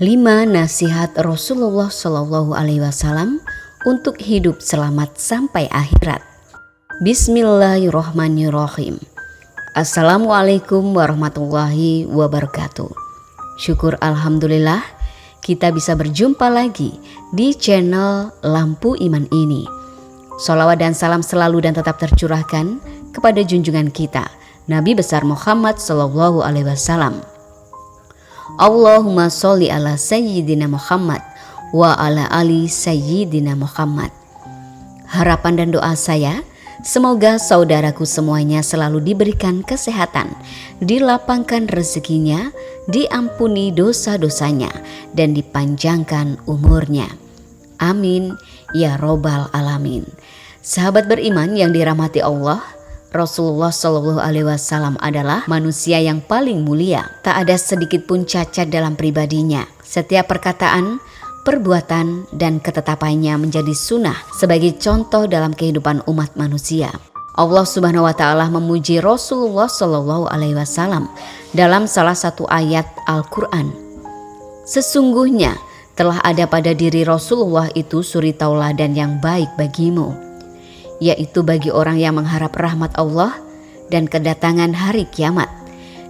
5 nasihat Rasulullah Shallallahu Alaihi Wasallam untuk hidup selamat sampai akhirat. Bismillahirrohmanirrohim. Assalamualaikum warahmatullahi wabarakatuh. Syukur alhamdulillah kita bisa berjumpa lagi di channel Lampu Iman ini. Sholawat dan salam selalu dan tetap tercurahkan kepada junjungan kita Nabi besar Muhammad Shallallahu Alaihi Wasallam. Allahumma sholli ala sayyidina Muhammad wa ala ali sayyidina Muhammad. Harapan dan doa saya, semoga saudaraku semuanya selalu diberikan kesehatan, dilapangkan rezekinya, diampuni dosa-dosanya, dan dipanjangkan umurnya. Amin ya robbal alamin. Sahabat beriman yang dirahmati Allah, Rasulullah Shallallahu Alaihi Wasallam adalah manusia yang paling mulia. Tak ada sedikit pun cacat dalam pribadinya. Setiap perkataan, perbuatan, dan ketetapannya menjadi sunnah sebagai contoh dalam kehidupan umat manusia. Allah Subhanahu Wa Taala memuji Rasulullah Shallallahu Alaihi Wasallam dalam salah satu ayat Al-Quran. Sesungguhnya telah ada pada diri Rasulullah itu suri tauladan yang baik bagimu, yaitu bagi orang yang mengharap rahmat Allah dan kedatangan hari kiamat,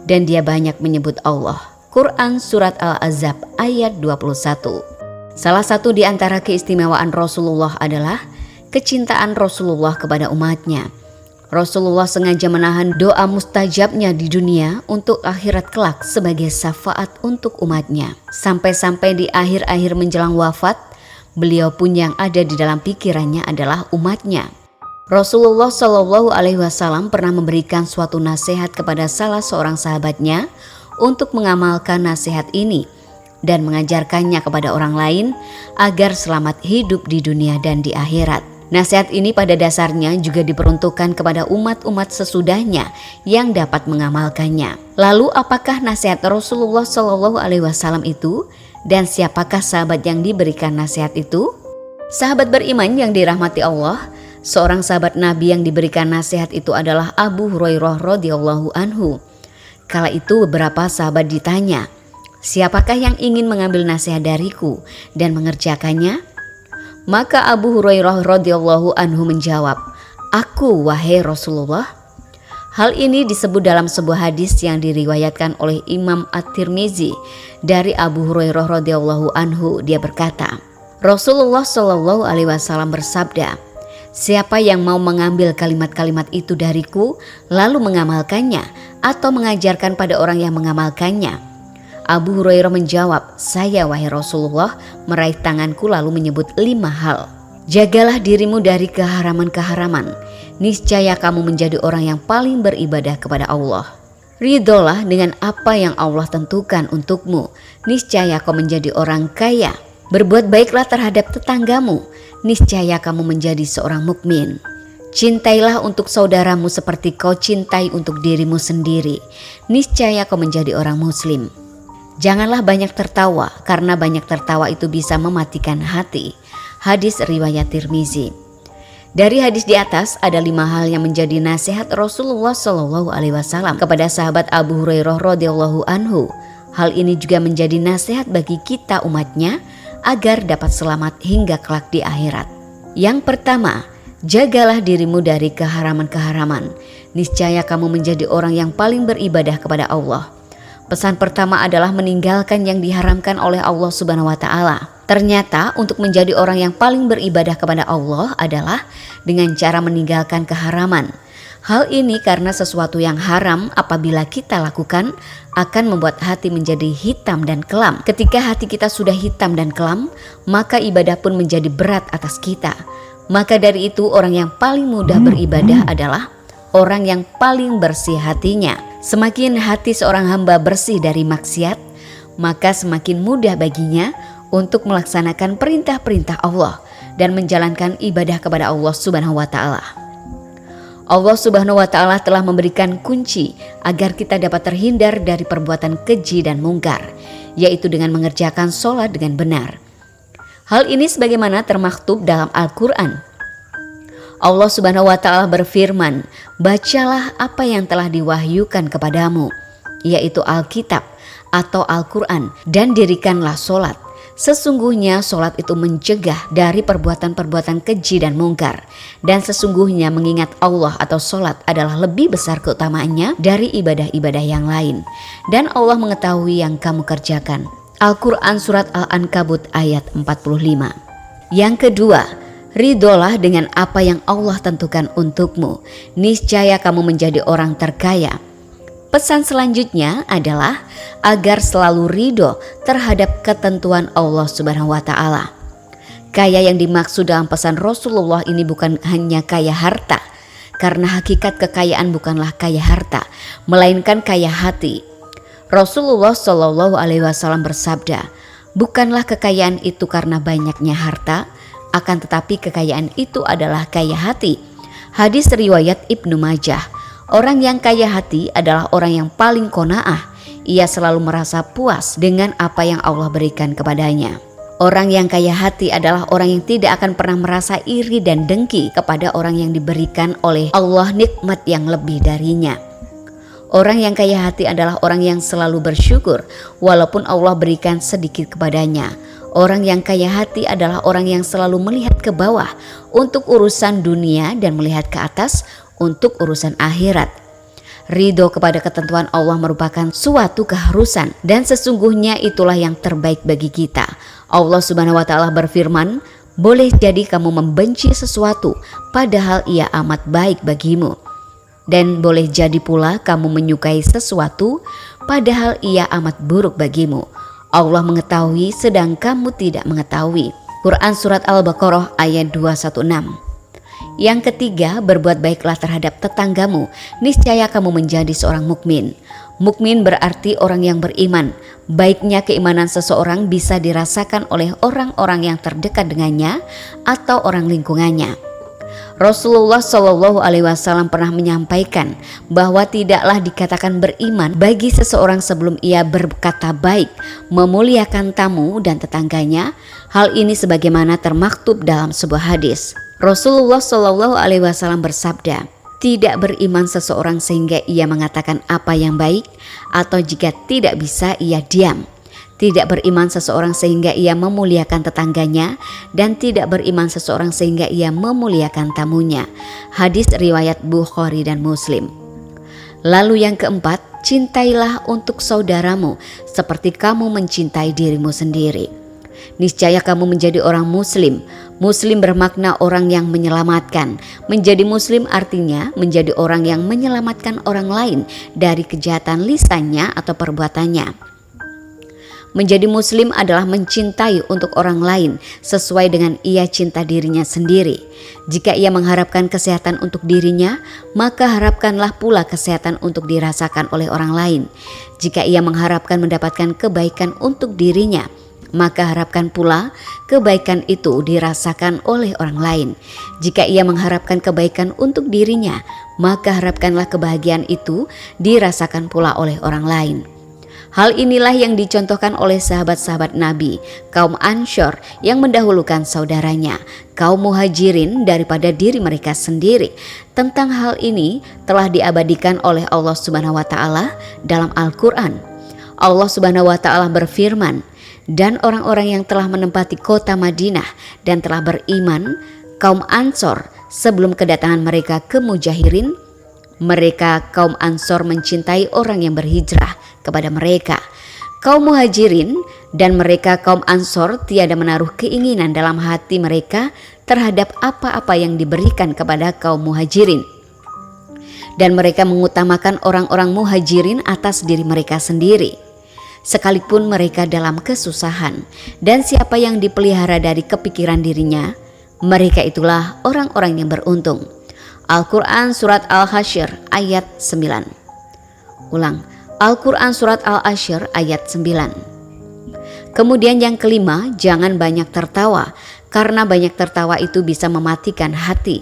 dan dia banyak menyebut Allah. Quran Surat Al-Ahzab ayat 21. Salah satu di antara keistimewaan Rasulullah adalah kecintaan Rasulullah kepada umatnya. Rasulullah sengaja menahan doa mustajabnya di dunia untuk akhirat kelak sebagai syafaat untuk umatnya. Sampai-sampai di akhir-akhir menjelang wafat, beliau pun yang ada di dalam pikirannya adalah umatnya. Rasulullah Shallallahu Alaihi Wasallam pernah memberikan suatu nasihat kepada salah seorang sahabatnya untuk mengamalkan nasihat ini dan mengajarkannya kepada orang lain agar selamat hidup di dunia dan di akhirat. Nasihat ini pada dasarnya juga diperuntukkan kepada umat-umat sesudahnya yang dapat mengamalkannya. Lalu apakah nasihat Rasulullah Shallallahu Alaihi Wasallam itu, dan siapakah sahabat yang diberikan nasihat itu? Sahabat beriman yang dirahmati Allah, seorang sahabat Nabi yang diberikan nasihat itu adalah Abu Hurairah radhiyallahu anhu. Kala itu beberapa sahabat ditanya, "Siapakah yang ingin mengambil nasihat dariku dan mengerjakannya?" Maka Abu Hurairah radhiyallahu anhu menjawab, "Aku, wahai Rasulullah." Hal ini disebut dalam sebuah hadis yang diriwayatkan oleh Imam At-Tirmizi dari Abu Hurairah radhiyallahu anhu. Dia berkata, Rasulullah Shallallahu Alaihi Wasallam bersabda, "Siapa yang mau mengambil kalimat-kalimat itu dariku lalu mengamalkannya atau mengajarkan pada orang yang mengamalkannya?" Abu Hurairah menjawab, "Saya, wahai Rasulullah," meraih tanganku lalu menyebut 5 hal. Jagalah dirimu dari keharaman-keharaman, niscaya kamu menjadi orang yang paling beribadah kepada Allah. Ridholah dengan apa yang Allah tentukan untukmu, niscaya kau menjadi orang kaya. Berbuat baiklah terhadap tetanggamu, niscaya kamu menjadi seorang mukmin. Cintailah untuk saudaramu seperti kau cintai untuk dirimu sendiri, niscaya kau menjadi orang muslim. Janganlah banyak tertawa, karena banyak tertawa itu bisa mematikan hati. Hadis riwayat Tirmizi. Dari hadis di atas ada 5 hal yang menjadi nasihat Rasulullah Shallallahu Alaihi Wasallam kepada sahabat Abu Hurairah radhiyallahu anhu. Hal ini juga menjadi nasihat bagi kita umatnya agar dapat selamat hingga kelak di akhirat. Yang pertama, jagalah dirimu dari keharaman-keharaman, niscaya kamu menjadi orang yang paling beribadah kepada Allah. Pesan pertama adalah meninggalkan yang diharamkan oleh Allah Subhanahu Wa Taala. Ternyata untuk menjadi orang yang paling beribadah kepada Allah adalah dengan cara meninggalkan keharaman. Hal ini karena sesuatu yang haram apabila kita lakukan akan membuat hati menjadi hitam dan kelam. Ketika hati kita sudah hitam dan kelam, maka ibadah pun menjadi berat atas kita. Maka dari itu orang yang paling mudah beribadah adalah orang yang paling bersih hatinya. Semakin hati seorang hamba bersih dari maksiat, maka semakin mudah baginya untuk melaksanakan perintah-perintah Allah dan menjalankan ibadah kepada Allah Subhanahu wa Ta'ala. Allah Subhanahu wa Ta'ala telah memberikan kunci agar kita dapat terhindar dari perbuatan keji dan mungkar, yaitu dengan mengerjakan sholat dengan benar. Hal ini sebagaimana termaktub dalam Al-Quran. Allah Subhanahu wa Ta'ala berfirman, "Bacalah apa yang telah diwahyukan kepadamu, yaitu Alkitab, atau Al-Quran dan dirikanlah sholat. Sesungguhnya sholat itu mencegah dari perbuatan-perbuatan keji dan mungkar. Dan sesungguhnya mengingat Allah atau sholat adalah lebih besar keutamaannya dari ibadah-ibadah yang lain. Dan Allah mengetahui yang kamu kerjakan. Al-Quran Surat Al-Ankabut ayat 45. Yang kedua, ridolah dengan apa yang Allah tentukan untukmu. Niscaya kamu menjadi orang terkaya. Pesan selanjutnya adalah agar selalu ridho terhadap ketentuan Allah Subhanahu wa Ta'ala. Kaya yang dimaksud dalam pesan Rasulullah ini bukan hanya kaya harta, karena hakikat kekayaan bukanlah kaya harta, melainkan kaya hati. Rasulullah Shallallahu Alaihi Wasallam bersabda, bukanlah kekayaan itu karena banyaknya harta, akan tetapi kekayaan itu adalah kaya hati. Hadis riwayat Ibnu Majah. Orang yang kaya hati adalah orang yang paling qanaah. Ia selalu merasa puas dengan apa yang Allah berikan kepadanya. Orang yang kaya hati adalah orang yang tidak akan pernah merasa iri dan dengki kepada orang yang diberikan oleh Allah nikmat yang lebih darinya. Orang yang kaya hati adalah orang yang selalu bersyukur walaupun Allah berikan sedikit kepadanya. Orang yang kaya hati adalah orang yang selalu melihat ke bawah untuk urusan dunia dan melihat ke atas untuk urusan akhirat. Ridho kepada ketentuan Allah merupakan suatu keharusan dan sesungguhnya itulah yang terbaik bagi kita. Allah Subhanahu wa Ta'ala berfirman, boleh jadi kamu membenci sesuatu padahal ia amat baik bagimu. Dan boleh jadi pula kamu menyukai sesuatu padahal ia amat buruk bagimu. Allah mengetahui sedang kamu tidak mengetahui. Quran Surat Al-Baqarah ayat 216. Yang ketiga, berbuat baiklah terhadap tetanggamu, niscaya kamu menjadi seorang mukmin. Mukmin berarti orang yang beriman. Baiknya keimanan seseorang bisa dirasakan oleh orang-orang yang terdekat dengannya atau orang lingkungannya. Rasulullah Shallallahu Alaihi Wasallam pernah menyampaikan bahwa tidaklah dikatakan beriman bagi seseorang sebelum ia berkata baik, memuliakan tamu dan tetangganya. Hal ini sebagaimana termaktub dalam sebuah hadis. Rasulullah Shallallahu Alaihi Wasallam bersabda, tidak beriman seseorang sehingga ia mengatakan apa yang baik, atau jika tidak bisa ia diam. Tidak beriman seseorang sehingga ia memuliakan tetangganya, dan tidak beriman seseorang sehingga ia memuliakan tamunya. Hadis riwayat Bukhari dan Muslim. Lalu yang keempat, cintailah untuk saudaramu seperti kamu mencintai dirimu sendiri. Niscaya kamu menjadi orang muslim. Muslim bermakna orang yang menyelamatkan. Menjadi muslim artinya menjadi orang yang menyelamatkan orang lain dari kejahatan lisannya atau perbuatannya. Menjadi muslim adalah mencintai untuk orang lain sesuai dengan ia cinta dirinya sendiri. Jika ia mengharapkan kesehatan untuk dirinya, maka harapkanlah pula kesehatan untuk dirasakan oleh orang lain. Jika ia mengharapkan mendapatkan kebaikan untuk dirinya, maka harapkan pula kebaikan itu dirasakan oleh orang lain. Jika ia mengharapkan kebaikan untuk dirinya, maka harapkanlah kebahagiaan itu dirasakan pula oleh orang lain. Hal inilah yang dicontohkan oleh sahabat-sahabat Nabi, kaum Ansyar yang mendahulukan saudaranya, kaum Muhajirin daripada diri mereka sendiri. Tentang hal ini telah diabadikan oleh Allah Subhanahu wa Ta'ala dalam Al-Quran. Allah Subhanahu wa Ta'ala berfirman, dan orang-orang yang telah menempati kota Madinah dan telah beriman, kaum Ansor sebelum kedatangan mereka ke Muhajirin, mereka kaum Ansor mencintai orang yang berhijrah kepada mereka. Kaum Muhajirin dan mereka kaum Ansor tiada menaruh keinginan dalam hati mereka terhadap apa-apa yang diberikan kepada kaum Muhajirin. Dan mereka mengutamakan orang-orang Muhajirin atas diri mereka sendiri, sekalipun mereka dalam kesusahan. Dan siapa yang dipelihara dari kepikiran dirinya, mereka itulah orang-orang yang beruntung. Al-Quran Surat Al-Hasyr ayat 9. Ulang, Al-Quran Surat Al-Hasyr ayat 9. Kemudian yang kelima, jangan banyak tertawa, karena banyak tertawa itu bisa mematikan hati.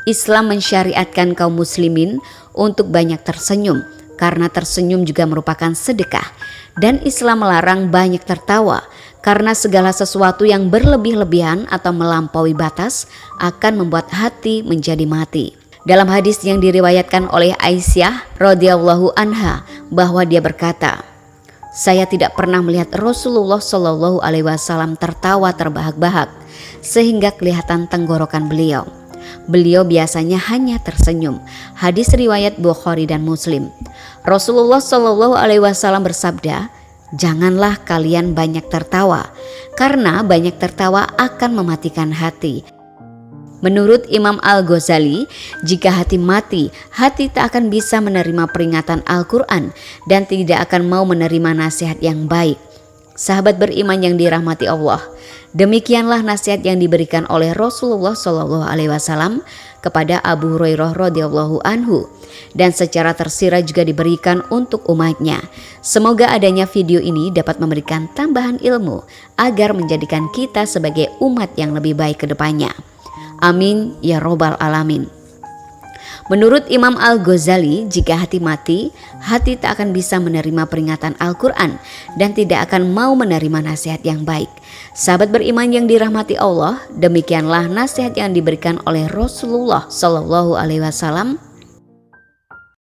Islam mensyariatkan kaum muslimin untuk banyak tersenyum, karena tersenyum juga merupakan sedekah. Dan Islam melarang banyak tertawa, karena segala sesuatu yang berlebih-lebihan atau melampaui batas akan membuat hati menjadi mati. Dalam hadis yang diriwayatkan oleh Aisyah radhiyallahu anha bahwa dia berkata, Saya tidak pernah melihat Rasulullah Shallallahu Alaihi Wasallam tertawa terbahak-bahak sehingga kelihatan tenggorokan beliau. Beliau biasanya hanya tersenyum. Hadis riwayat Bukhari dan Muslim. Rasulullah Shallallahu Alaihi Wasallam bersabda, "Janganlah kalian banyak tertawa, karena banyak tertawa akan mematikan hati." Menurut Imam Al-Ghazali, jika hati mati, hati tak akan bisa menerima peringatan Al-Quran dan tidak akan mau menerima nasihat yang baik. Sahabat beriman yang dirahmati Allah, demikianlah nasihat yang diberikan oleh Rasulullah SAW kepada Abu Hurairah radhiyallahu anhu dan secara tersirat juga diberikan untuk umatnya. Semoga adanya video ini dapat memberikan tambahan ilmu agar menjadikan kita sebagai umat yang lebih baik ke depannya. Amin ya robbal alamin. Menurut Imam Al-Ghazali, jika hati mati, hati tak akan bisa menerima peringatan Al-Quran dan tidak akan mau menerima nasihat yang baik. Sahabat beriman yang dirahmati Allah, demikianlah nasihat yang diberikan oleh Rasulullah Shallallahu Alaihi Wasallam